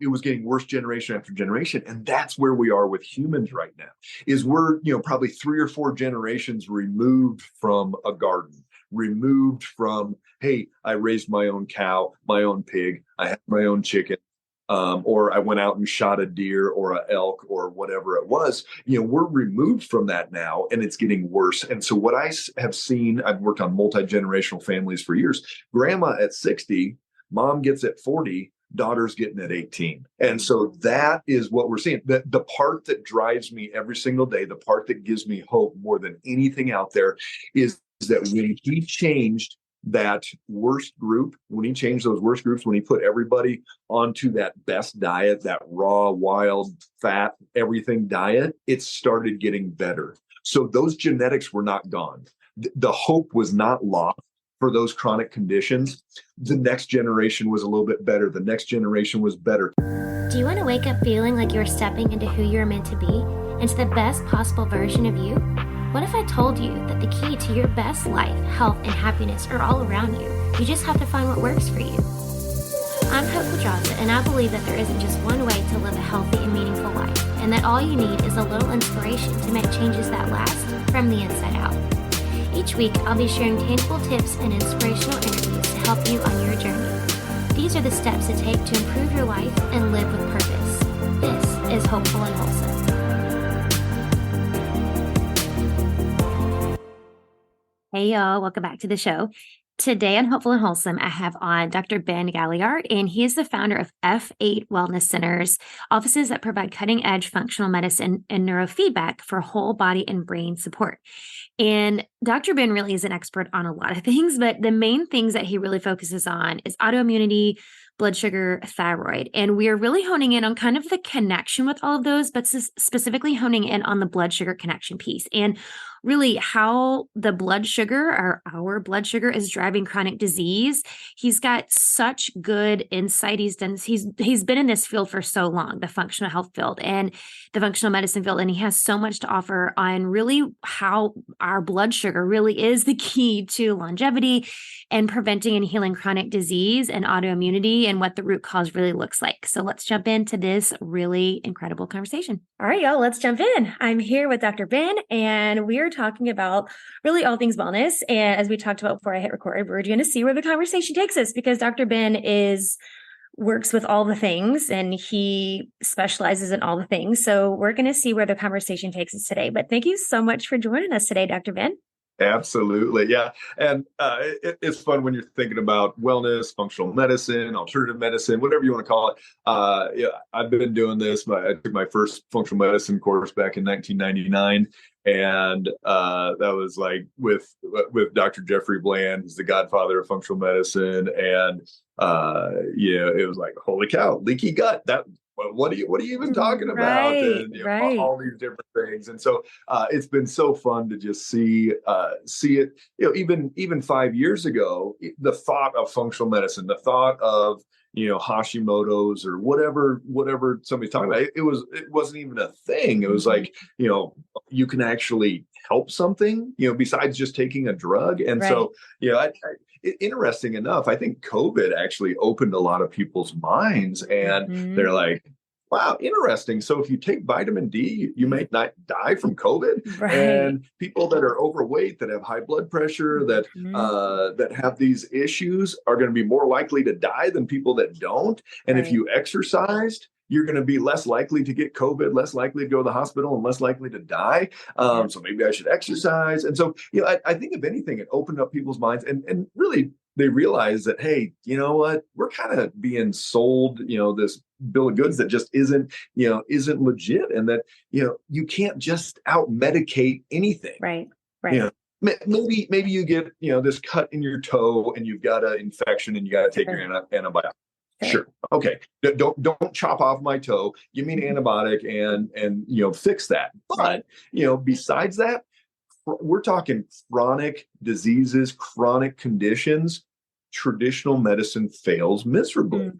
it was getting worse generation after generation. And that's where we are with humans right now, is we're, probably 3 or 4 generations removed from a garden, removed from, hey, I raised my own cow, my own pig, I have my own chicken. Or I went out and shot a deer or an elk or whatever it was. We're removed from that now, and it's getting worse. And so what I have seen, I've worked on multi-generational families for years. Grandma at 60, mom gets at 40, daughter's getting at 18. And so that is what we're seeing. The part that drives me every single day, the part that gives me hope more than anything out there is that when he changed that worst group, when he changed those worst groups, when he put everybody onto that best diet, that raw, wild, fat, everything diet, it started getting better. So those genetics were not gone. The hope was not lost for those chronic conditions. The next generation was a little bit better. The next generation was better. Do you want to wake up feeling like you're stepping into who you're meant to be, into the best possible version of you? What if I told you that the key to your best life, health, and happiness are all around you? You just have to find what works for you. I'm Hope Pedraza, and I believe that there isn't just one way to live a healthy and meaningful life, and that all you need is a little inspiration to make changes that last from the inside out. Each week, I'll be sharing tangible tips and inspirational interviews to help you on your journey. These are the steps to take to improve your life and live with purpose. This is Hopeful and Wholesome. Hey y'all, welcome back to the show. Today on Hopeful and Wholesome, I have on Dr. Ben Galyardt, and he is the founder of F8 Wellness Centers, offices that provide cutting-edge functional medicine and neurofeedback for whole body and brain support. And Dr. Ben really is an expert on a lot of things, but the main things that he really focuses on is autoimmunity, blood sugar, thyroid. And we are really honing in on kind of the connection with all of those, but specifically honing in on the blood sugar connection piece and really how the blood sugar, or our blood sugar, is driving chronic disease. He's got such good insight. He's been in this field for so long, the functional health field and the functional medicine field, and he has so much to offer on really how our blood sugar really is the key to longevity and preventing and healing chronic disease and autoimmunity and what the root cause really looks like. So let's jump into this really incredible conversation. All right, y'all, let's jump in. I'm here with Dr. Ben, and we are talking about really all things wellness. And as we talked about before I hit record, we're going to see where the conversation takes us, because Dr. Ben works with all the things and he specializes in all the things. So we're going to see where the conversation takes us today. But thank you so much for joining us today, Dr. Ben. Absolutely. Yeah. And it's fun when you're thinking about wellness, functional medicine, alternative medicine, whatever you want to call it. I've been doing this. I took my first functional medicine course back in 1999. And that was like with Dr. Jeffrey Bland, who's the godfather of functional medicine. And it was like, holy cow, leaky gut. What are you even talking about? And, all these different things. And so it's been so fun to just see it. Even 5 years ago, the thought of functional medicine, the thought of Hashimoto's or whatever somebody's talking about, it wasn't even a thing. It was like, you can actually help something, besides just taking a drug. And so, interesting enough, I think COVID actually opened a lot of people's minds, and they're like, wow, interesting. So if you take vitamin D, you may not die from COVID. Right. And people that are overweight, that have high blood pressure, that have these issues are going to be more likely to die than people that don't. And if you exercised, you're going to be less likely to get COVID, less likely to go to the hospital, and less likely to die. So maybe I should exercise. And so, I think if anything, it opened up people's minds, and really they realized that, hey, you know what, we're kind of being sold, this bill of goods that just isn't legit, and that, you can't just out medicate anything. Right. Maybe you get, this cut in your toe and you've got an infection and you got to take your antibiotic. Sure. Okay. Don't chop off my toe. Give me an antibiotic and fix that. But, besides that, we're talking chronic diseases, chronic conditions. Traditional medicine fails miserably.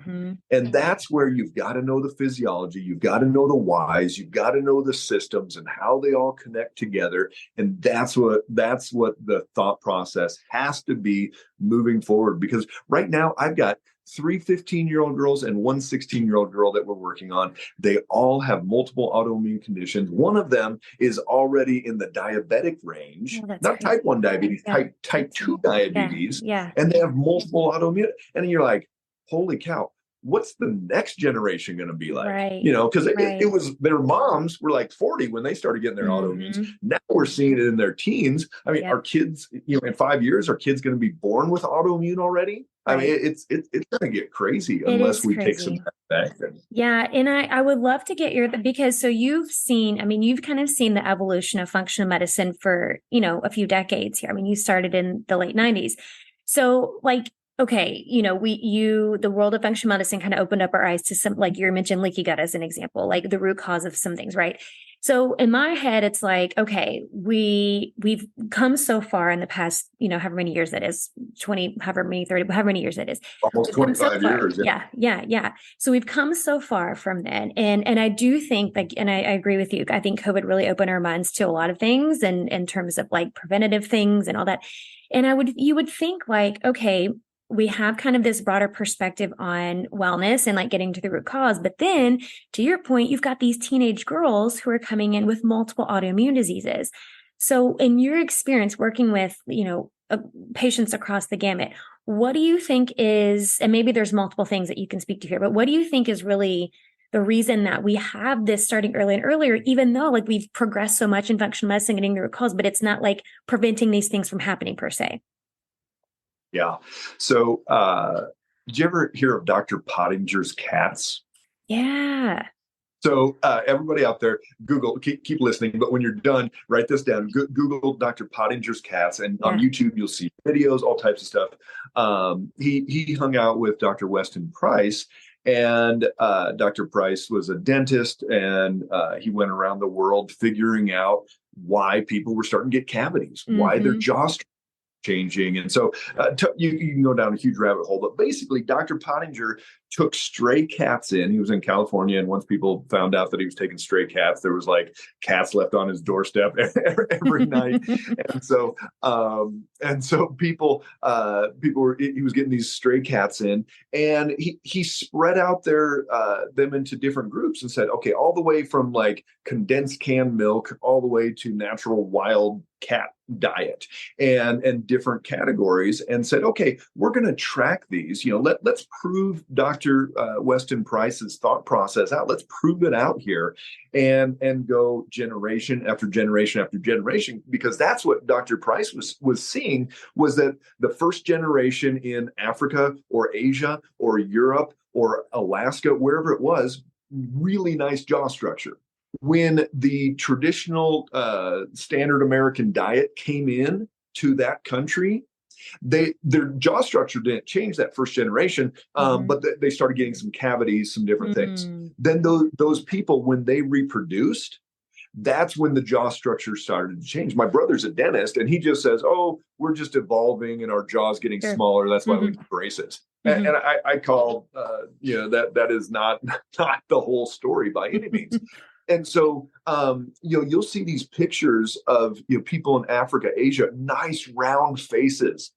And that's where you've got to know the physiology. You've got to know the whys. You've got to know the systems and how they all connect together. And that's what the thought process has to be moving forward. Because right now I've got three 15-year-old girls and one 16-year-old girl that we're working on. They all have multiple autoimmune conditions. One of them is already in the diabetic range, Oh, that's not crazy. type 1 diabetes, Yeah. type 2 diabetes, Yeah. and they have multiple autoimmune. And you're like, holy cow, what's the next generation going to be like? Right. Because Right. it was, their moms were like 40 when they started getting their autoimmunes. Mhm. Now we're seeing it in their teens. I mean, Yep. our kids, in 5 years, are kids going to be born with autoimmune already? I mean, Right. it's going to get crazy It unless is we take some crazy. time back. Yeah. And I would love to get your, because so you've seen, I mean, you've kind of seen the evolution of functional medicine for, a few decades here. I mean, you started in the late 90s. So like, okay, the world of functional medicine kind of opened up our eyes to some, like you mentioned, leaky gut as an example, like the root cause of some things, right? So in my head, it's like, okay, we've come so far in the past, however many years that is, 20, however many, 30, however many years it is. Almost 25 years. Yeah. So we've come so far from then. And I do think like, and I agree with you. I think COVID really opened our minds to a lot of things and in terms of like preventative things and all that. And you would think like, okay, we have kind of this broader perspective on wellness and like getting to the root cause. But then to your point, you've got these teenage girls who are coming in with multiple autoimmune diseases. So in your experience working with, patients across the gamut, what do you think is, and maybe there's multiple things that you can speak to here, but what do you think is really the reason that we have this starting early and earlier, even though like we've progressed so much in functional medicine getting the root cause, but it's not like preventing these things from happening per se? Yeah. So, did you ever hear of Dr. Pottinger's cats? Yeah. So, everybody out there, Google, keep listening. But when you're done, write this down. Google Dr. Pottinger's cats, and on YouTube you'll see videos, all types of stuff. He hung out with Dr. Weston Price, and Dr. Price was a dentist, and he went around the world figuring out why people were starting to get cavities, why their jaw changing. And so you can go down a huge rabbit hole. But basically, Dr. Pottinger took stray cats in. He was in California. And once people found out that he was taking stray cats, there was like cats left on his doorstep every night. And so people were, he was getting these stray cats in, and he spread out them into different groups and said, okay, all the way from like condensed canned milk all the way to natural wild cat diet and different categories, and said, okay, we're going to track these. Let's prove Dr. Weston Price's thought process out. Let's prove it out here, and go generation after generation after generation, because that's what Dr. Price was seeing, was that the first generation in Africa or Asia or Europe or Alaska, wherever it was, really nice jaw structure. When the traditional standard American diet came in to that country, their jaw structure didn't change that first generation, but they started getting some cavities, some different things. Then those people, when they reproduced, that's when the jaw structure started to change. My brother's a dentist, and he just says, oh, we're just evolving and our jaw's getting smaller. That's why we need braces. And I call, that is not the whole story by any means. And so, you'll see these pictures of people in Africa, Asia, nice round faces,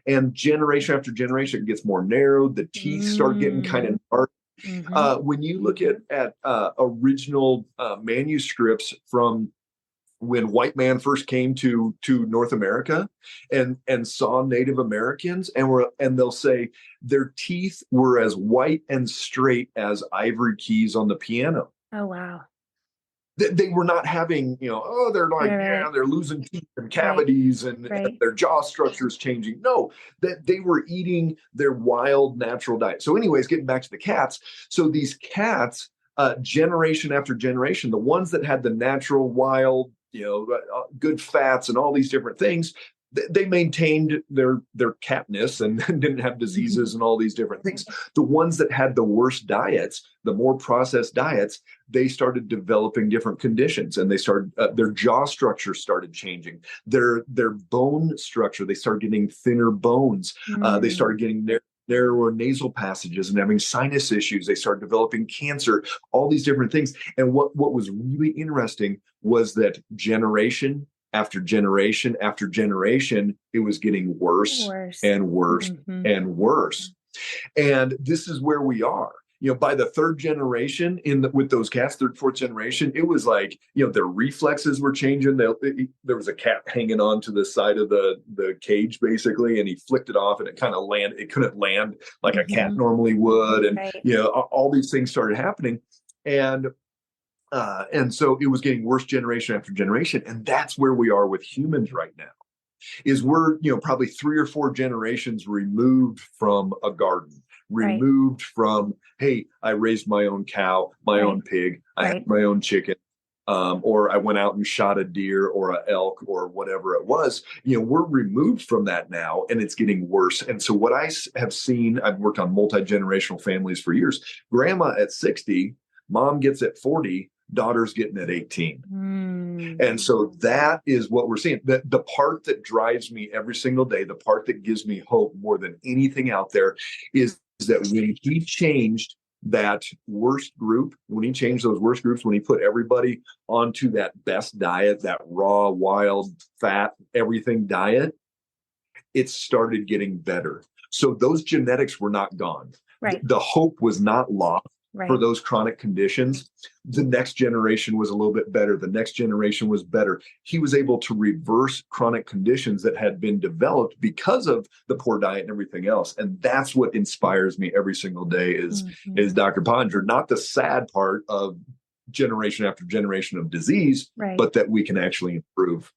and generation after generation it gets more narrowed. The teeth start getting kind of dark. When you look at original manuscripts from when white man first came to North America and saw Native Americans, and they'll say their teeth were as white and straight as ivory keys on the piano. Oh, wow. They were not having, they're like, they're losing teeth and cavities and their jaw structure is changing. No, that they were eating their wild natural diet. So anyways, getting back to the cats. So these cats, generation after generation, the ones that had the natural wild, good fats and all these different things, they maintained their catness and didn't have diseases and all these different things. The ones that had the worst diets, the more processed diets, they started developing different conditions, and they started their jaw structure started changing, their bone structure. They started getting thinner bones. They started getting narrower nasal passages and having sinus issues. They started developing cancer, all these different things. And what was really interesting was that generation after generation after generation, it was getting worse and worse and worse. And this is where we are. By the third generation with those cats, third, fourth generation, it was like, their reflexes were changing. There was a cat hanging on to the side of the cage, basically, and he flicked it off and it kind of landed. It couldn't land like a cat normally would. And, Right. All these things started happening. And so it was getting worse generation after generation. And that's where we are with humans right now, is we're, probably 3 or 4 generations removed from a garden, Right. removed from, hey, I raised my own cow, my own pig, I had my own chicken, or I went out and shot a deer or an elk or whatever it was. We're removed from that now, and it's getting worse. And so what I have seen, I've worked on multi-generational families for years. Grandma at 60, mom gets at 40, daughter's getting at 18. And so that is what we're seeing. The part that drives me every single day, the part that gives me hope more than anything out there, is that when he changed that worst group, when he changed those worst groups, when he put everybody onto that best diet, that raw, wild, fat, everything diet, it started getting better. So those genetics were not gone. Right. The hope was not lost. Right. For those chronic conditions. The next generation was a little bit better. The next generation was better. He was able to reverse chronic conditions that had been developed because of the poor diet and everything else. And that's what inspires me every single day is Dr. Ponder, not the sad part of generation after generation of disease, but that we can actually improve.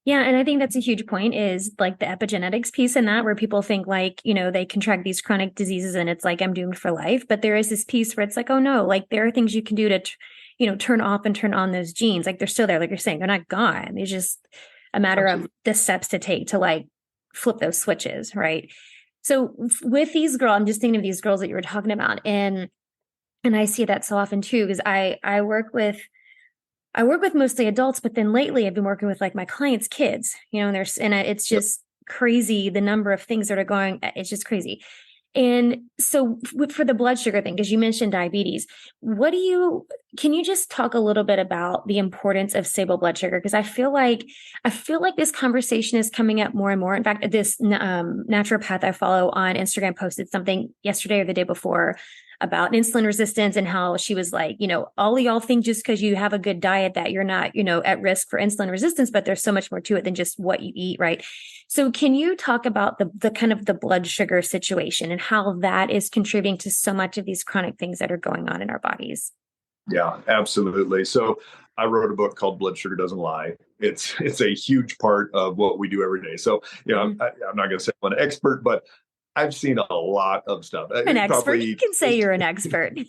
Yeah. And I think that's a huge point, is like the epigenetics piece in that, where people think like, they contract these chronic diseases and it's like, I'm doomed for life. But there is this piece where it's like, oh no, like there are things you can do to, turn off and turn on those genes. Like they're still there. Like you're saying, they're not gone. It's just a matter of the steps to take to like flip those switches. Right. So with these girls, I'm just thinking of these girls that you were talking about. And I see that so often too, because I work with mostly adults, but then lately I've been working with like my clients' kids, and it's just crazy. The number of things that are going, it's just crazy. And so for the blood sugar thing, because you mentioned diabetes, can you just talk a little bit about the importance of stable blood sugar? Because I feel like this conversation is coming up more and more. In fact, this naturopath I follow on Instagram posted something yesterday or the day before about insulin resistance, and how she was like, all of y'all think just because you have a good diet that you're not, at risk for insulin resistance, but there's so much more to it than just what you eat. Right. So can you talk about the kind of the blood sugar situation and how that is contributing to so much of these chronic things that are going on in our bodies? Yeah, absolutely. So I wrote a book called Blood Sugar Doesn't Lie. It's a huge part of what we do every day. So, I'm not going to say I'm an expert, but I've seen a lot of stuff. An expert. You can say you're an expert.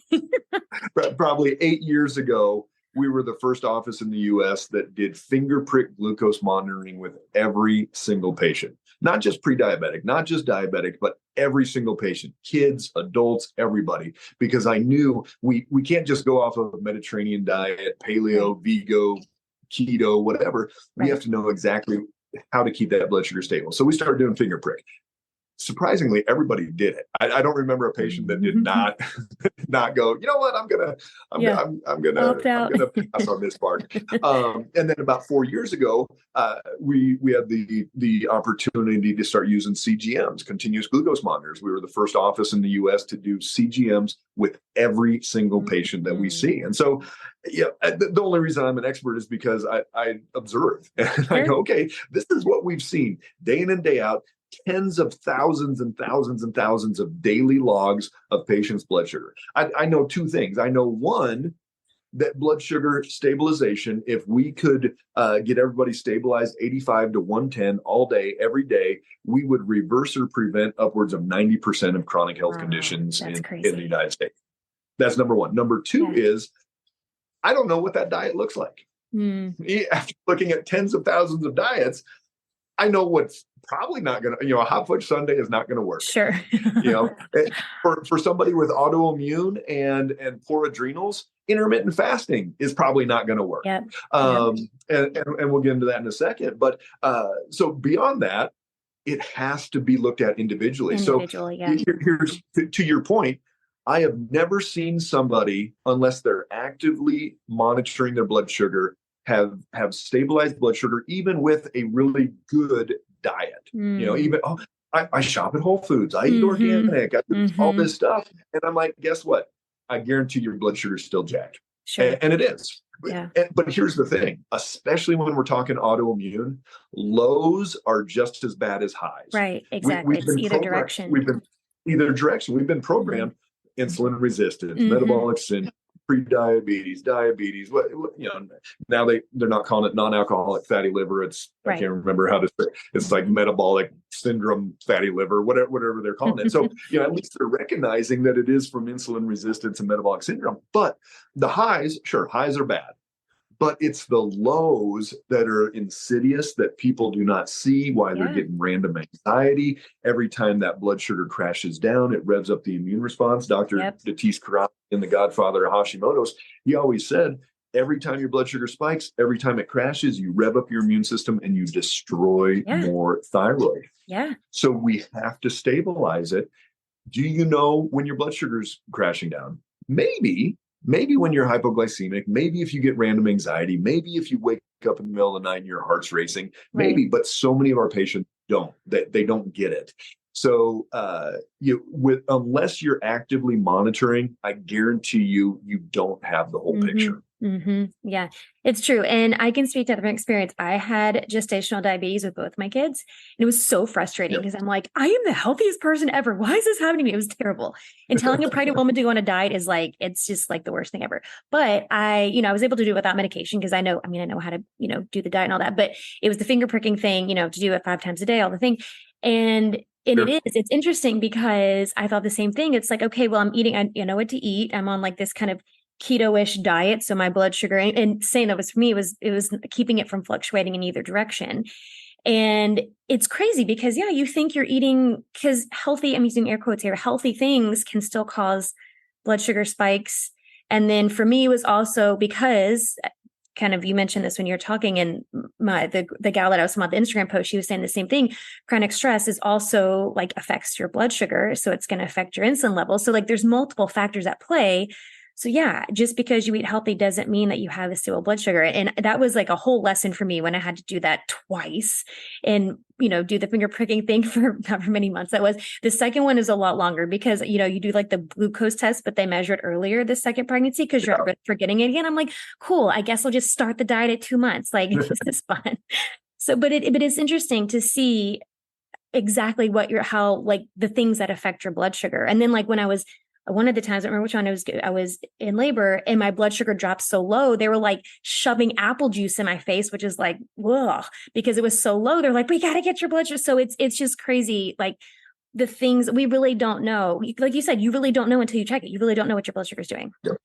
Probably 8 years ago, we were the first office in the US that did finger prick glucose monitoring with every single patient, not just pre-diabetic, not just diabetic, but every single patient, kids, adults, everybody, because I knew we can't just go off of a Mediterranean diet, paleo, Vigo, keto, whatever. We have to know exactly how to keep that blood sugar stable. So we started doing finger prick. Surprisingly, everybody did it. I don't remember a patient that did not go, you know what, I'm gonna pass on this part. And then about 4 years ago, we had the opportunity to start using CGMs, continuous glucose monitors. We were the first office in the US to do CGMs with every single patient that we see. And so, the only reason I'm an expert is because I observe and I go, okay, this is what we've seen day in and day out. Tens of thousands and thousands and thousands of daily logs of patients' blood sugar. I know two things. I know, one, that blood sugar stabilization, if we could get everybody stabilized 85 to 110 all day, every day, we would reverse or prevent upwards of 90% of chronic health conditions in the United States. That's number one. Number two is, I don't know what that diet looks like. After looking at tens of thousands of diets, I know what's probably not going to, a hot fudge sundae is not going to work. Sure. For somebody with autoimmune and poor adrenals, intermittent fasting is probably not going to work. Yep. And we'll get into that in a second. But so beyond that, it has to be looked at individually. So here's to your point. I have never seen somebody, unless they're actively monitoring their blood sugar, have stabilized blood sugar, even with a really good diet. I shop at Whole Foods. I eat Mm-hmm. organic. I do all Mm-hmm. this stuff. And I'm like, guess what? I guarantee your blood sugar is still jacked. Sure. And it is. Yeah. But here's the thing, especially when we're talking autoimmune, lows are just as bad as highs. Right. Exactly. We've It's been either programmed. direction. We've been either direction. We've been Mm-hmm. programmed insulin resistance, Mm-hmm. metabolic syndrome, pre-diabetes, diabetes. Now they're not calling it non-alcoholic fatty liver. I Right. can't remember how to say it. It's like metabolic syndrome fatty liver, whatever they're calling it. So at least they're recognizing that it is from insulin resistance and metabolic syndrome. But the highs, sure, highs are bad. But it's the lows that are insidious that people do not see, why they're Yeah. getting random anxiety. Every time that blood sugar crashes down, it revs up the immune response. Dr. Yep. Datis Karate, in The Godfather of Hashimoto's, he always said, every time your blood sugar spikes, every time it crashes, you rev up your immune system and you destroy Yeah. more thyroid. Yeah. So we have to stabilize it. Do you know when your blood sugar's crashing down? Maybe when you're hypoglycemic, maybe if you get random anxiety, maybe if you wake up in the middle of the night and your heart's racing, maybe, Right. but so many of our patients don't, they don't get it. So unless you're actively monitoring, I guarantee you don't have the whole picture. Mm-hmm. Yeah, it's true. And I can speak to different experience. I had gestational diabetes with both my kids. And it was so frustrating because I'm like, I am the healthiest person ever. Why is this happening to me? It was terrible. And telling a pregnant woman to go on a diet is like, it's just like the worst thing ever. But I was able to do it without medication because I know how to, do the diet and all that. But it was the finger pricking thing, to do it 5 times a day, all the thing. And it's interesting because I thought the same thing. It's like, okay, well, I'm eating, I know what to eat. I'm on like this kind of keto-ish diet. So my blood sugar, and saying that was for me, it was keeping it from fluctuating in either direction. And it's crazy because, you think you're eating, because healthy, I'm using air quotes here, healthy things can still cause blood sugar spikes. And then for me, it was also because kind of, you mentioned this when you're talking, and the gal that I was talking about, the Instagram post, she was saying the same thing. Chronic stress is also like affects your blood sugar. So it's going to affect your insulin level. So like there's multiple factors at play. So just because you eat healthy doesn't mean that you have a stable blood sugar. And that was like a whole lesson for me when I had to do that twice and, do the finger pricking thing for however many months that was. The second one is a lot longer because, you do like the glucose test, but they measure it earlier the second pregnancy because you're forgetting it again. I'm like, cool, I guess I'll just start the diet at 2 months. Like, this is fun. So, but it's interesting to see exactly how like the things that affect your blood sugar. And then like when I was, one of the times, I don't remember which one, I was in labor and my blood sugar dropped so low, they were like shoving apple juice in my face, which is like, whoa, because it was so low. They're like, we got to get your blood sugar. So it's just crazy. Like the things we really don't know, like you said, you really don't know until you check it. You really don't know what your blood sugar is doing. Yep.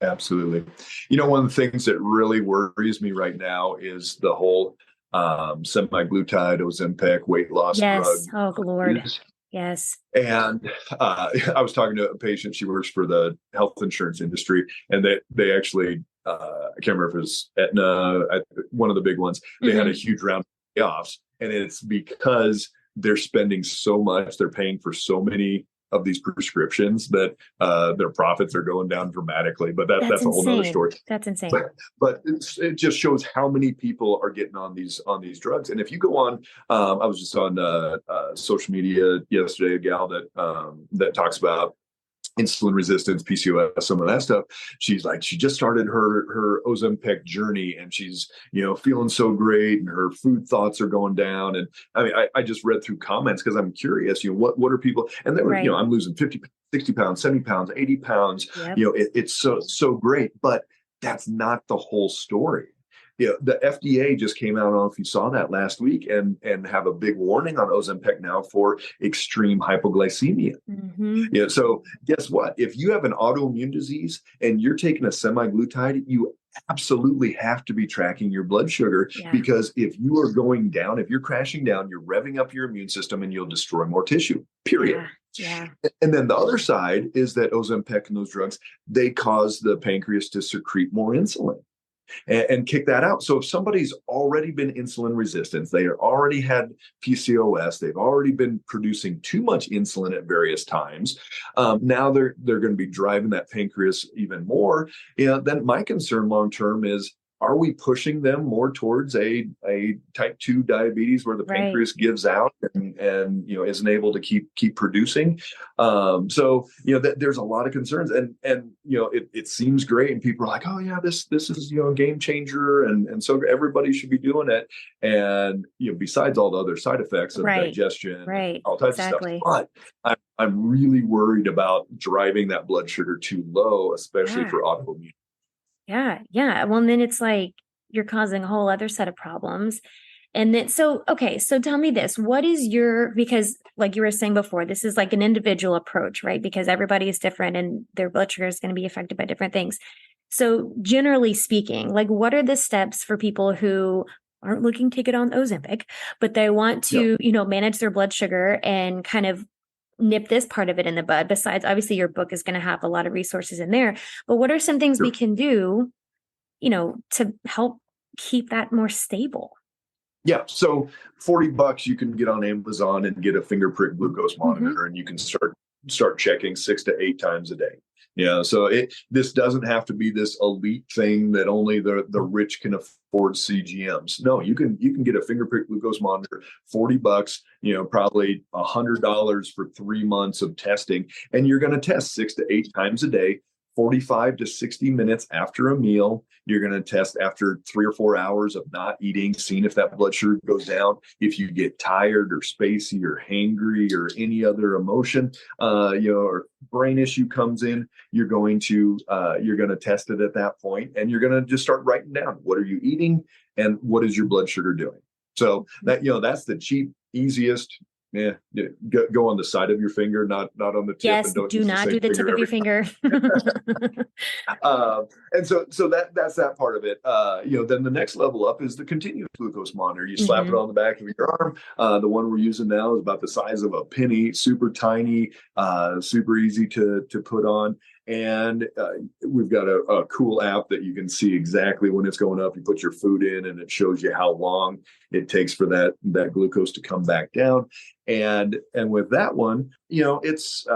Absolutely. One of the things that really worries me right now is the whole semaglutide, Ozempic weight loss drug. Oh, Lord. Yes. And I was talking to a patient. She works for the health insurance industry, and they actually, I can't remember if it was Aetna, one of the big ones. They had a huge round of layoffs, and it's because they're spending so much. They're paying for so many of these prescriptions that their profits are going down dramatically. But that's a whole nother story. That's insane. But it just shows how many people are getting on these drugs. And if you go on, I was just on social media yesterday, a gal that talks about insulin resistance, PCOS, some of that stuff. She's like, she just started her Ozempic journey, and she's feeling so great, and her food thoughts are going down. And I mean, I just read through comments because I'm curious. What are people? And they were, I'm losing 50, 60 pounds, 70 pounds, 80 pounds. Yep. It's so great, but that's not the whole story. The FDA just came out, I don't know if you saw that last week, and have a big warning on Ozempic now for extreme hypoglycemia. So guess what? If you have an autoimmune disease and you're taking a semaglutide, you absolutely have to be tracking your blood sugar, because if you are going down, if you're crashing down, you're revving up your immune system and you'll destroy more tissue, period. Yeah. And then the other side is that Ozempic and those drugs, they cause the pancreas to secrete more insulin and kick that out. So if somebody's already been insulin resistant, they already had PCOS, they've already been producing too much insulin at various times. Now they're going to be driving that pancreas even more. Then my concern long term is are we pushing them more towards a type 2 diabetes where the pancreas gives out and isn't able to keep producing? So there's a lot of concerns, and it seems great, and people are like, oh yeah, this is a game changer, and so everybody should be doing it. And besides all the other side effects of digestion, all types of stuff, but I'm really worried about driving that blood sugar too low, especially for autoimmune. Yeah. Yeah. Well, and then it's like you're causing a whole other set of problems. And then, so tell me this, because like you were saying before, this is like an individual approach, right? Because everybody is different and their blood sugar is going to be affected by different things. So generally speaking, like what are the steps for people who aren't looking to get on Ozempic, but they want to, manage their blood sugar and kind of nip this part of it in the bud? Besides, obviously your book is going to have a lot of resources in there, but what are some things we can do, to help keep that more stable? Yeah. So $40, you can get on Amazon and get a finger prick glucose monitor, and you can start checking 6 to 8 times a day. So this doesn't have to be this elite thing that only the rich can afford CGMs. No, you can get a finger prick glucose monitor, $40, probably $100 for 3 months of testing, and you're going to test 6 to 8 times a day. 45 to 60 minutes after a meal. You're going to test after 3 or 4 hours of not eating, seeing if that blood sugar goes down. If you get tired or spacey or hangry or any other emotion, or brain issue comes in, you're going to test it at that point, and you're going to just start writing down, what are you eating and what is your blood sugar doing? So that, that's the cheap, easiest. Yeah, go on the side of your finger, not on the tip. Yes, and don't do not do the tip of your finger. And so that's that part of it. Then the next level up is the continuous glucose monitor. You slap it on the back of your arm. The one we're using now is about the size of a penny, super tiny, super easy to put on. And we've got a cool app that you can see exactly when it's going up. You put your food in, and it shows you how long it takes for that glucose to come back down. And with that one, it's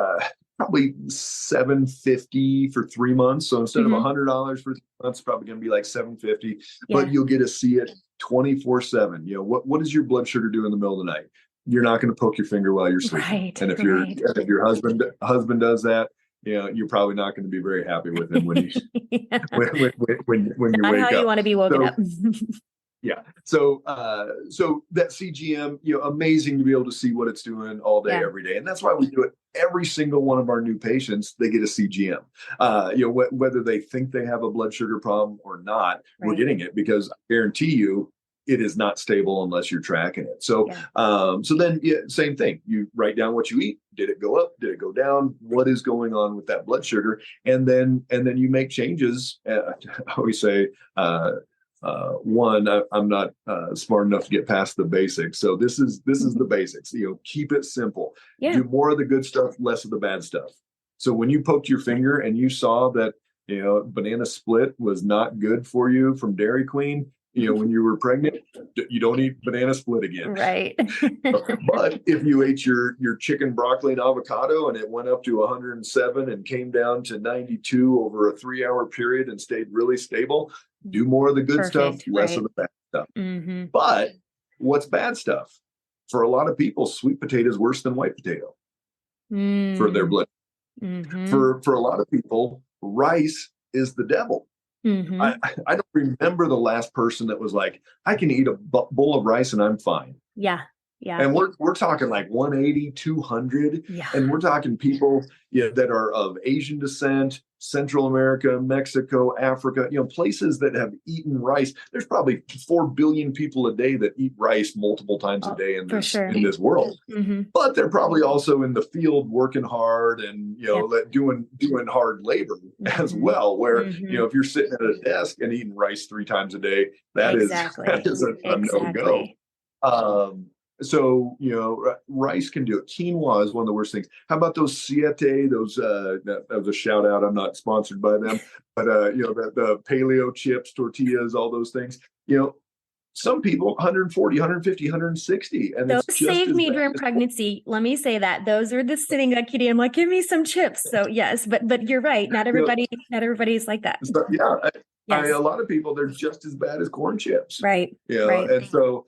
probably $750 for 3 months. So instead of $100 for 3 months, it's probably going to be like $750. But you'll get to see it 24/7. What does your blood sugar do in the middle of the night? You're not going to poke your finger while you're sleeping. And if your husband does that, you're probably not going to be very happy with him when you when you not wake how up. You want to be woken up. Yeah. So that CGM, amazing to be able to see what it's doing all day, every day. And that's why we do it. Every single one of our new patients, they get a CGM. Whether they think they have a blood sugar problem or not, we're getting it, because I guarantee you, it is not stable unless you're tracking it. So, so then same thing. You write down what you eat. Did it go up? Did it go down? What is going on with that blood sugar? And then you make changes. I always say, one, I'm not smart enough to get past the basics. So this is the basics. Keep it simple. Do more of the good stuff, less of the bad stuff. So when you poked your finger and you saw that banana split was not good for you from Dairy Queen, when you were pregnant, you don't eat banana split again. Right. But if you ate your chicken, broccoli, and avocado, and it went up to 107 and came down to 92 over a 3-hour period and stayed really stable, do more of the good stuff, less of the bad stuff. But what's bad stuff? For a lot of people, sweet potato is worse than white potato for their blood. For a lot of people, rice is the devil. I don't remember the last person that was like, I can eat a bowl of rice and I'm fine. Yeah. And we're talking like 180, 200. And we're talking people that are of Asian descent, Central America, Mexico, Africa, places that have eaten rice. There's probably 4 billion people a day that eat rice multiple times a day in this world. But they're probably also in the field working hard and doing hard labor as well. Where if you're sitting at a desk and eating rice 3 times a day, that is a no-go. So, rice can do it. Quinoa is one of the worst things. How about those siete, that was a shout out. I'm not sponsored by them, but, the paleo chips, tortillas, all those things, some people 140, 150, 160. And those saved me during pregnancy. Let me say that. Those are the sitting that kitty. I'm like, give me some chips. So yes, but you're right. Not everybody's like that. So, Yes. A lot of people, they're just as bad as corn chips. Right. Right. And so,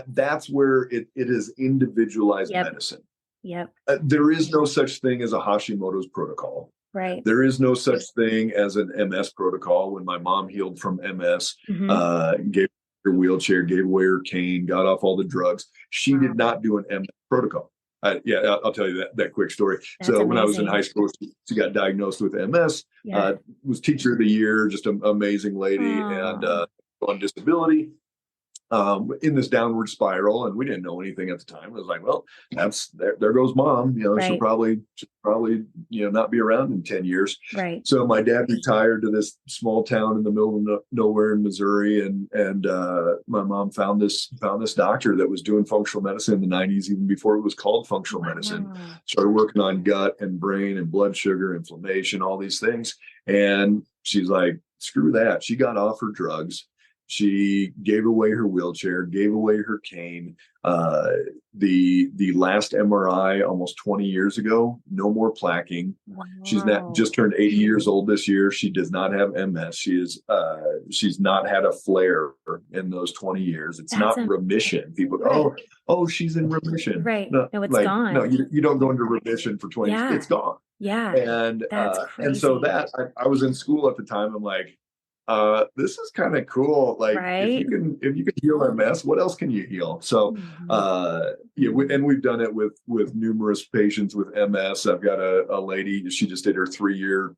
that's where it is individualized Yep. medicine. Yep. There is no such thing as a Hashimoto's protocol. Right. There is no such thing as an MS protocol. When my mom healed from MS, gave her wheelchair, gave away her cane, got off all the drugs, she did not do an MS protocol. I'll tell you that quick story. That's so when I was in amazing. high school, she got diagnosed with MS, was teacher of the year, just an amazing lady, and on disability. In this downward spiral, and we didn't know anything at the time. I was like, well, that's there goes mom. She'll probably not be around in 10 years. Right. So my dad retired to this small town in the middle of nowhere in Missouri, and my mom found this doctor that was doing functional medicine in the 90s, even before it was called functional medicine. Started working on gut and brain and blood sugar, inflammation, all these things. And she's like, screw that. She got off her drugs. She gave away her wheelchair, gave away her cane. The last MRI almost 20 years ago, no more plaquing. Wow. She's just turned 80 years old this year. She does not have MS. She's not had a flare in those 20 years. It's not remission. People go, oh, she's in remission. Right. No, it's gone. No, you don't go into remission for 20 years. It's gone. Yeah. And that's crazy. And so I was in school at the time. I'm like, this is kind of cool. Like if you can heal MS, what else can you heal? So, and we've done it with numerous patients with MS. I've got a lady, she just did her 3-year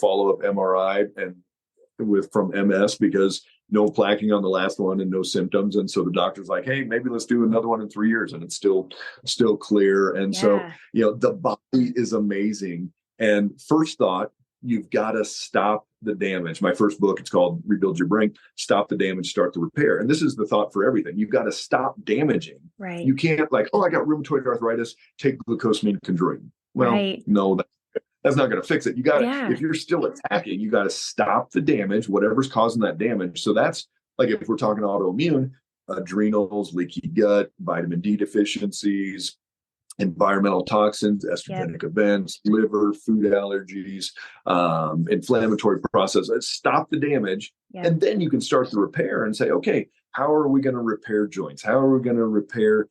follow-up MRI and from MS because no plaquing on the last one and no symptoms. And so the doctor's like, hey, maybe let's do another one in 3 years. And it's still clear. And so, the body is amazing. And first thought, you've got to stop the damage. My first book, it's called Rebuild Your Brain. Stop the damage, start the repair. And this is the thought for everything. You've got to stop damaging. Right. You can't I got rheumatoid arthritis, take glucosamine chondroitin. Well, no, that's not going to fix it. You got to, if you're still attacking, you got to stop the damage, whatever's causing that damage. So that's like, if we're talking autoimmune, adrenals, leaky gut, vitamin D deficiencies, environmental toxins, estrogenic events, liver, food allergies, inflammatory process. Stop the damage. And then you can start the repair and say, okay, how are we going to repair joints? How are we going to repair,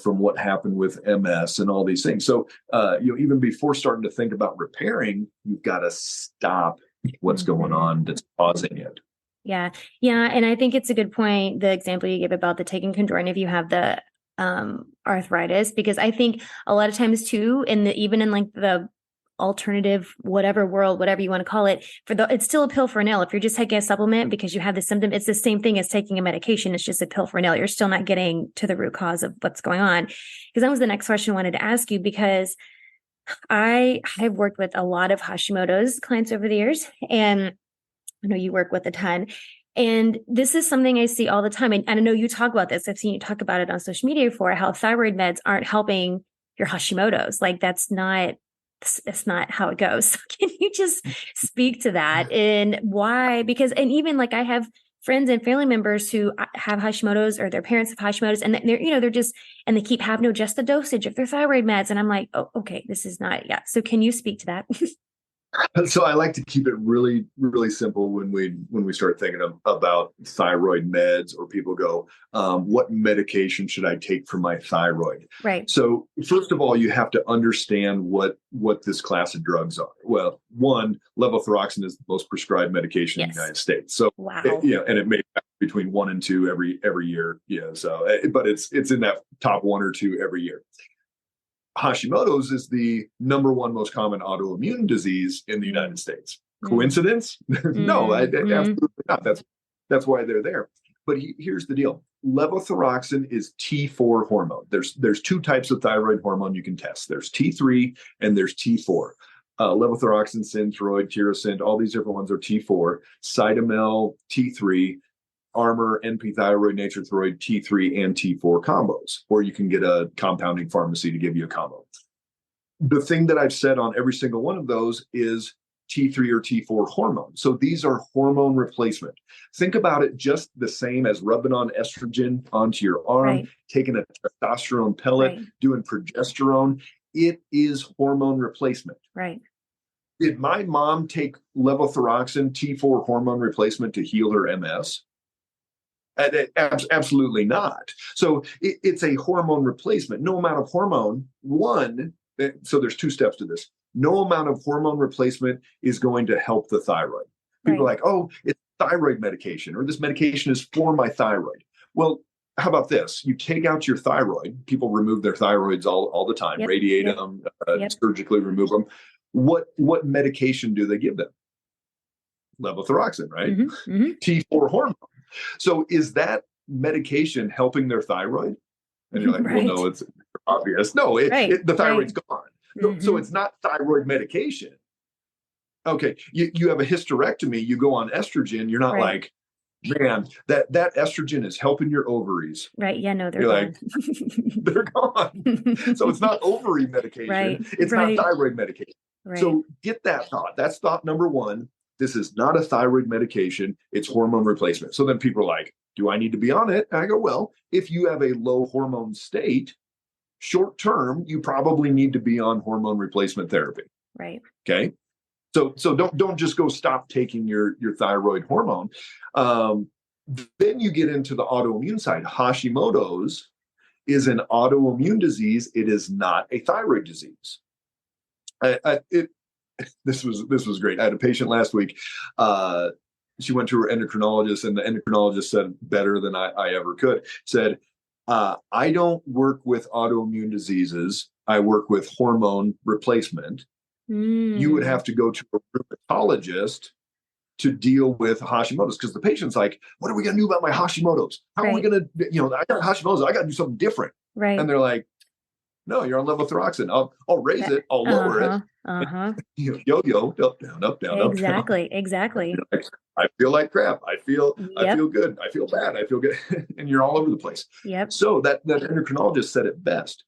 from what happened with MS and all these things? So, even before starting to think about repairing, you've got to stop what's going on that's causing it. Yeah. Yeah. And I think it's a good point, the example you gave about the taking Chondroitin if you have the arthritis, because I think a lot of times too, even in like the alternative, whatever world, whatever you want to call it, it's still a pill for an ill. If you're just taking a supplement because you have the symptom, it's the same thing as taking a medication. It's just a pill for an ill. You're still not getting to the root cause of what's going on. Because that was the next question I wanted to ask you, because I have worked with a lot of Hashimoto's clients over the years, and I know you work with a ton. And this is something I see all the time. And I know you talk about this. I've seen you talk about it on social media before, how thyroid meds aren't helping your Hashimoto's. Like that's not how it goes. So can you just speak to that and why? Because, and even like I have friends and family members who have Hashimoto's or their parents have Hashimoto's, and they're just, and they keep having to adjust the dosage of their thyroid meds. And I'm like, oh, okay, this is not, So can you speak to that? So I like to keep it really, really simple when we start thinking about thyroid meds, or people go, what medication should I take for my thyroid? Right. So first of all, you have to understand what this class of drugs are. Well, one, levothyroxine is the most prescribed medication in the United States. So, wow. And it may be between 1 and 2 every year. So, but it's in that top 1 or 2 every year. Hashimoto's is the number 1 most common autoimmune disease in the United States. Coincidence? No, absolutely not. That's why they're there. But here's the deal. Levothyroxine is T4 hormone. There's 2 types of thyroid hormone you can test. There's T3 and there's T4. Levothyroxine, Synthroid, Tirosint, all these different ones are T4. Cytomel, T3. Armor, NP thyroid, Nature thyroid, T3 and T4 combos, or you can get a compounding pharmacy to give you a combo. The thing that I've said on every single one of those is T3 or T4 hormone. So these are hormone replacement. Think about it just the same as rubbing on estrogen onto your arm, taking a testosterone pellet, doing progesterone. It is hormone replacement. Right. Did my mom take levothyroxine T4 hormone replacement to heal her MS? Absolutely not. So it's a hormone replacement. No amount of hormone, so there's two steps to this. No amount of hormone replacement is going to help the thyroid. People are like, oh, it's thyroid medication, or this medication is for my thyroid. Well, how about this? You take out your thyroid. People remove their thyroids all the time, radiate them, surgically remove them. What medication do they give them? Levothyroxine, right? T4 hormone. So is that medication helping their thyroid? And you're like, well, no, it's obvious. No, the thyroid's gone. So it's not thyroid medication. Okay, you have a hysterectomy, you go on estrogen, you're not like, man, that estrogen is helping your ovaries. Right. Yeah, no, they're gone. They're gone. So it's not ovary medication. It's not thyroid medication. So get that thought. That's thought number one. This is not a thyroid medication. It's hormone replacement. So then people are like, do I need to be on it? And I go, well, if you have a low hormone state, short term, you probably need to be on hormone replacement therapy. Right. Okay. So don't just go stop taking your thyroid hormone. Then you get into the autoimmune side. Hashimoto's is an autoimmune disease. It is not a thyroid disease. This was great. I had a patient last week. She went to her endocrinologist, and the endocrinologist said better than I ever could. Said, I don't work with autoimmune diseases. I work with hormone replacement. You would have to go to a rheumatologist to deal with Hashimoto's, because the patient's like, what are we going to do about my Hashimoto's? How are we going to, I got Hashimoto's. I got to do something different. Right. And they're like, no, you're on levothyroxine. I'll raise it. I'll lower it. Yo-yo, up, down, up, down, exactly, up, down. Exactly. I feel like crap. I feel good. I feel bad. I feel good. And you're all over the place. Yep. So that endocrinologist said it best.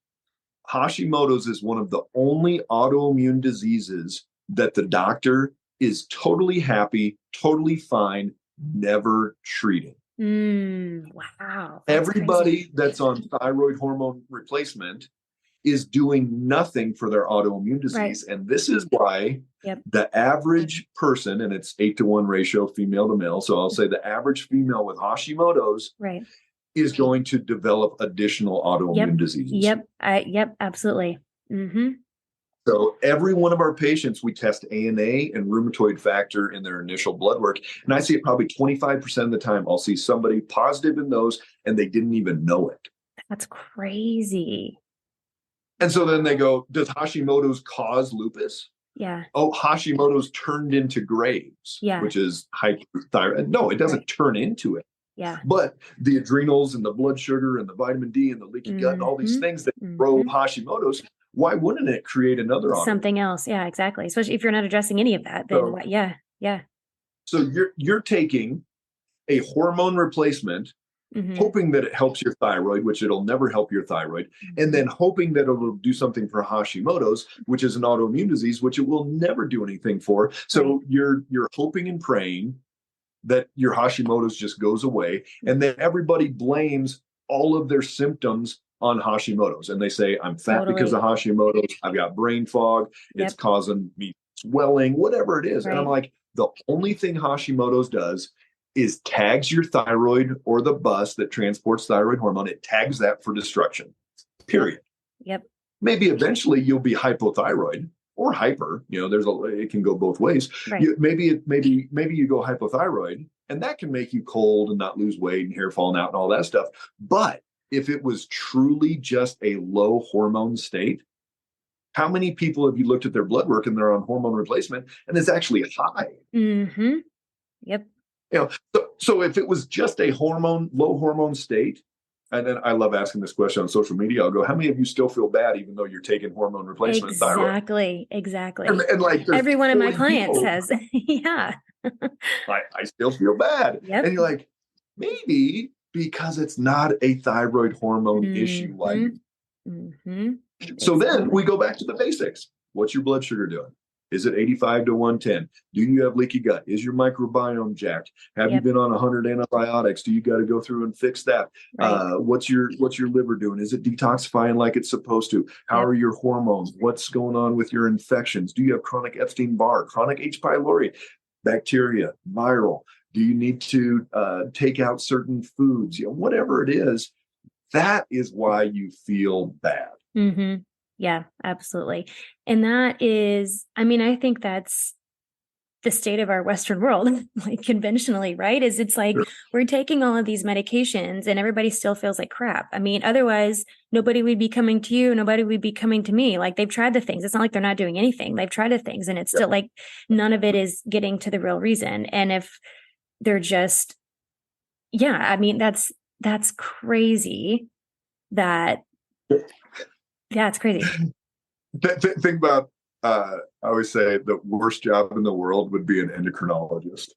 Hashimoto's is one of the only autoimmune diseases that the doctor is totally happy, totally fine, never treating. Wow. Everybody that's on thyroid hormone replacement is doing nothing for their autoimmune disease. Right. And this is why the average person, and it's 8-to-1 ratio, female to male. So I'll say the average female with Hashimoto's is going to develop additional autoimmune diseases. Yep, absolutely. So every one of our patients, we test ANA and rheumatoid factor in their initial blood work. And I see it probably 25% of the time. I'll see somebody positive in those, and they didn't even know it. That's crazy. And so then they go, does Hashimoto's cause lupus? Yeah. Oh, Hashimoto's turned into Graves, which is hyperthyroid. No, it doesn't turn into it. Yeah. But the adrenals and the blood sugar and the vitamin D and the leaky gut and all these things that drove Hashimoto's, why wouldn't it create another something else? Yeah, exactly. Especially if you're not addressing any of that, then So you're taking a hormone replacement, hoping that it helps your thyroid, which it'll never help your thyroid, and then hoping that it'll do something for Hashimoto's, which is an autoimmune disease, which it will never do anything for. So you're hoping and praying that your Hashimoto's just goes away, and then everybody blames all of their symptoms on Hashimoto's, and they say, I'm fat because of Hashimoto's, I've got brain fog, it's causing me swelling, whatever it is. And I'm like, the only thing Hashimoto's does is tags your thyroid, or the bus that transports thyroid hormone. It tags that for destruction, period. Yep. Maybe eventually you'll be hypothyroid or hyper, it can go both ways. Right. Maybe you go hypothyroid, and that can make you cold and not lose weight and hair falling out and all that stuff. But if it was truly just a low hormone state, how many people have you looked at their blood work and they're on hormone replacement and it's actually high? Yep. So if it was just a low hormone state, and then I love asking this question on social media, I'll go, how many of you still feel bad even though you're taking hormone replacement and thyroid? Exactly. And like every one of my clients says, I still feel bad. Yep. And you're like, maybe because it's not a thyroid hormone issue. So then we go back to the basics. What's your blood sugar doing? Is it 85 to 110? Do you have leaky gut? Is your microbiome jacked? Have you Yep. been on 100 antibiotics? Do you got to go through and fix that? Right. What's your liver doing? Is it detoxifying like it's supposed to? How Yep. are your hormones? What's going on with your infections? Do you have chronic Epstein-Barr, chronic H. pylori, bacteria, viral? Do you need to take out certain foods? Whatever it is, that is why you feel bad. Mm-hmm. Yeah, absolutely. And that is, I mean, I think that's the state of our Western world, like conventionally, right? Is it's like Sure. we're taking all of these medications and everybody still feels like crap. I mean, otherwise, nobody would be coming to you, nobody would be coming to me. Like they've tried the things. It's not like they're not doing anything. They've tried the things and it's still like none of it is getting to the real reason. And if they're just, yeah, I mean, that's crazy that, yeah, it's crazy. Think about, I always say the worst job in the world would be an endocrinologist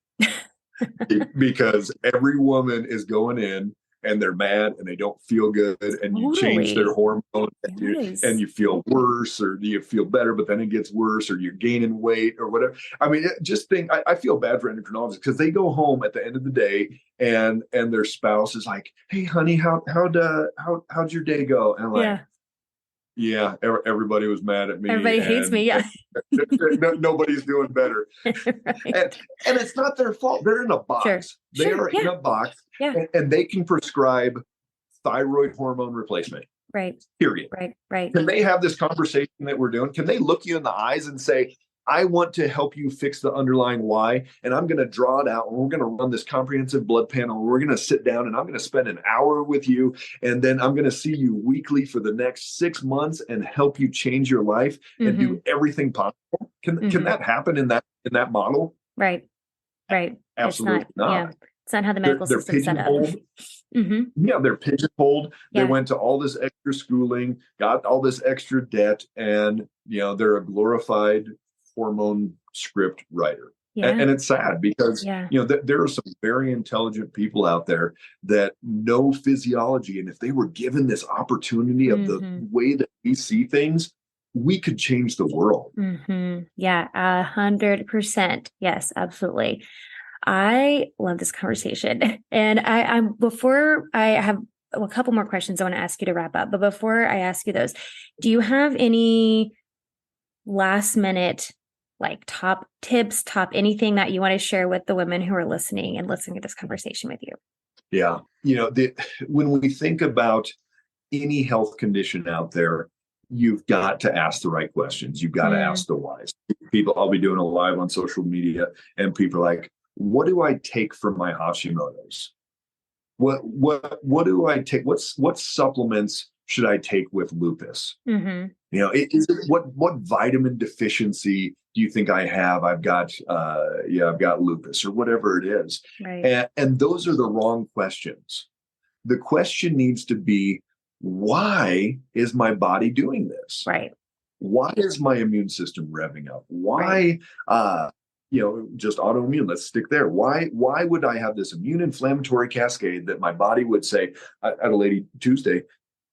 because every woman is going in and they're mad and they don't feel good, and you change their Totally. hormones and you feel worse, or you feel better, but then it gets worse, or you're gaining weight or whatever. I mean, just think, I feel bad for endocrinologists because they go home at the end of the day and their spouse is like, "Hey, honey, how'd your day go?" And I'm like, Yeah. yeah, everybody was mad at me. Everybody hates me. Yeah. Nobody's doing better. Right. And it's not their fault. They're in a box. Sure. They Sure. are in a box, Yeah. and they can prescribe thyroid hormone replacement. Right. Period. Right. Can they have this conversation that we're doing? Can they look you in the eyes and say, I want to help you fix the underlying why, and I'm going to draw it out, and we're going to run this comprehensive blood panel. We're going to sit down, and I'm going to spend an hour with you, and then I'm going to see you weekly for the next 6 months and help you change your life and do everything possible. Can that happen in that model? Right. Absolutely not. Yeah. It's not how the medical system is set up. Yeah, they're pigeonholed. Yeah. They went to all this extra schooling, got all this extra debt, and they're a glorified hormone script writer. Yeah. And it's sad because there are some very intelligent people out there that know physiology, and if they were given this opportunity of the way that we see things, we could change the world. Yeah, 100%. Yes, absolutely. I love this conversation. And I'm before I have a couple more questions I want to ask you to wrap up. But before I ask you those, do you have any last minute, like top tips, top anything that you want to share with the women who are listening to this conversation with you? Yeah. When we think about any health condition out there, you've got to ask the right questions. You've got to ask the whys. I'll be doing a live on social media, and people are like, what do I take from my Hashimoto's? What do I take? What supplements should I take with lupus? What vitamin deficiency do you think I have? I've got lupus, or whatever it is. Right. And those are the wrong questions. The question needs to be, why is my body doing this? Right. Why is my immune system revving up? Why, just autoimmune, let's stick there. Why would I have this immune inflammatory cascade that my body would say, I had a lady Tuesday,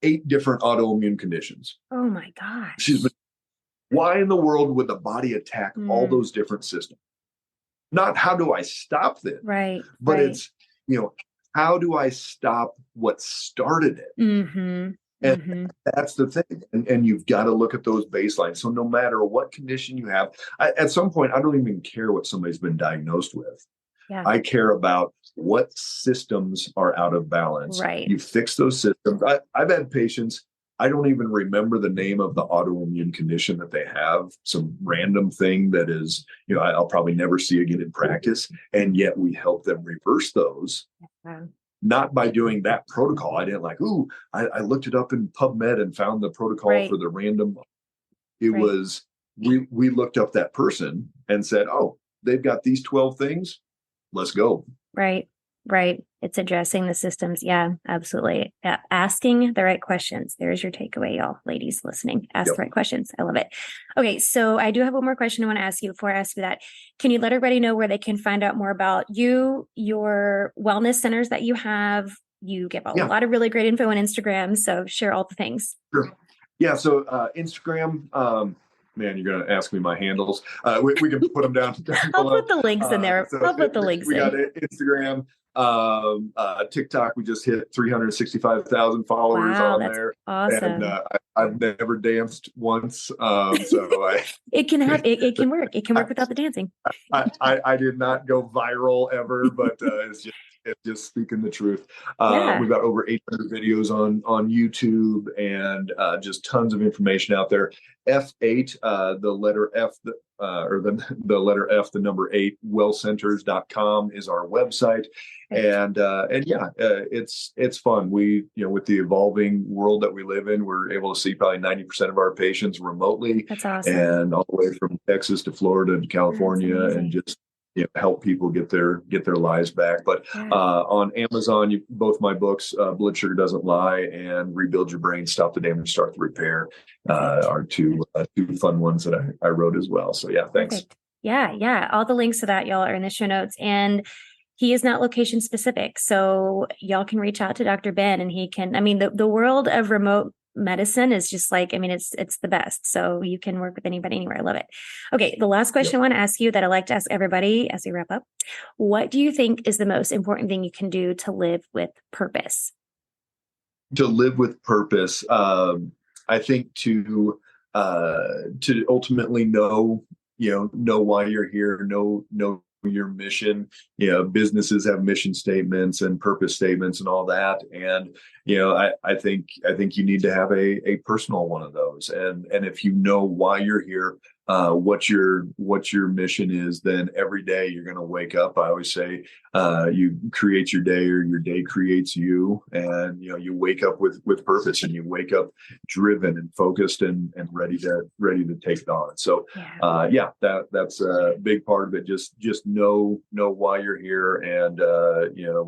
8 different autoimmune conditions. Oh my gosh. Why in the world would the body attack all those different systems? Not how do I stop this? Right. But it's, how do I stop what started it? And that's the thing. And you've got to look at those baselines. So no matter what condition you have, at some point, I don't even care what somebody's been diagnosed with. Yeah. I care about what systems are out of balance. Right. You fix those systems. I've had patients, I don't even remember the name of the autoimmune condition that they have, some random thing that is, I'll probably never see again in practice. And yet we help them reverse those. Not by doing that protocol. I didn't I looked it up in PubMed and found the protocol for the random. It was, we looked up that person and said, oh, they've got these 12 things. Let's go. Right. It's addressing the systems. Yeah, absolutely. Asking the right questions. There's your takeaway, y'all, ladies listening. Ask the right questions. I love it. Okay, so I do have one more question I want to ask you before I ask you that. Can you let everybody know where they can find out more about you, your wellness centers that you have? You give a lot of really great info on Instagram, so share all the things. Sure. Yeah, so Instagram, Man, you're going to ask me my handles. We can put them down. I'll put the links in there. So I'll put the links we in. got Instagram, TikTok. We just hit 365,000 followers Wow, on that's there. awesome. And I've never danced once. So it can work. It can work without the dancing. I did not go viral ever, but it's just speaking the truth. Yeah. We've got over 800 videos on YouTube, and just tons of information out there. F8, the letter F, or the letter F, the number 8, wellcenters.com is our website. And yeah, it's fun. We, with the evolving world that we live in, we're able to see probably 90% of our patients remotely. That's awesome. And all the way from Texas to Florida to California, and just help people get their lives back. But on Amazon, both my books, Blood Sugar Doesn't Lie and Rebuild Your Brain, Stop the Damage, Start the Repair, are two fun ones that I wrote as well. So yeah, thanks. Perfect. Yeah. All the links to that, y'all, are in the show notes. And he is not location specific. So y'all can reach out to Dr. Ben, and he can, the world of remote medicine is just it's the best. So you can work with anybody, anywhere. I love it. Okay. The last question I want to ask you, that I like to ask everybody as we wrap up: what do you think is the most important thing you can do to live with purpose? To live with purpose, I think to ultimately know why you're here, know your mission. Businesses have mission statements and purpose statements and all that, and I think you need to have a personal one of those, and if you know why you're here, what your mission is, then every day you're going to wake up. I always say, you create your day, or your day creates you. And you wake up with purpose, and you wake up driven and focused and ready to take it on. So that's a big part of it. Just know why you're here, and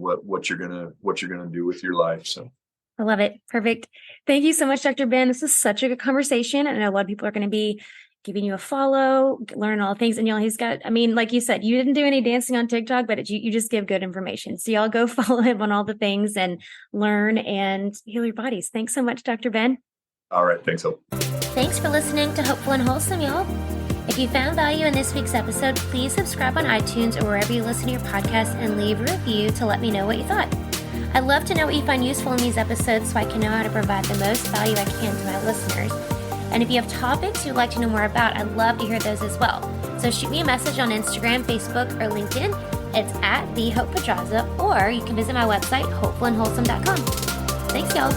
what you're gonna do with your life. So I love it. Perfect. Thank you so much, Dr. Ben. This is such a good conversation. And I know a lot of people are going to be giving you a follow, learn all things. And he's got, like you said, you didn't do any dancing on TikTok, but you just give good information. So y'all go follow him on all the things and learn and heal your bodies. Thanks so much, Dr. Ben. All right. Thanks, Hope. Thanks for listening to Hopeful and Wholesome, y'all. If you found value in this week's episode, please subscribe on iTunes or wherever you listen to your podcast, and leave a review to let me know what you thought. I'd love to know what you find useful in these episodes, so I can know how to provide the most value I can to my listeners. And if you have topics you'd like to know more about, I'd love to hear those as well. So shoot me a message on Instagram, Facebook, or LinkedIn. It's @TheHopePedraza, or you can visit my website, hopefulandwholesome.com. Thanks, y'all.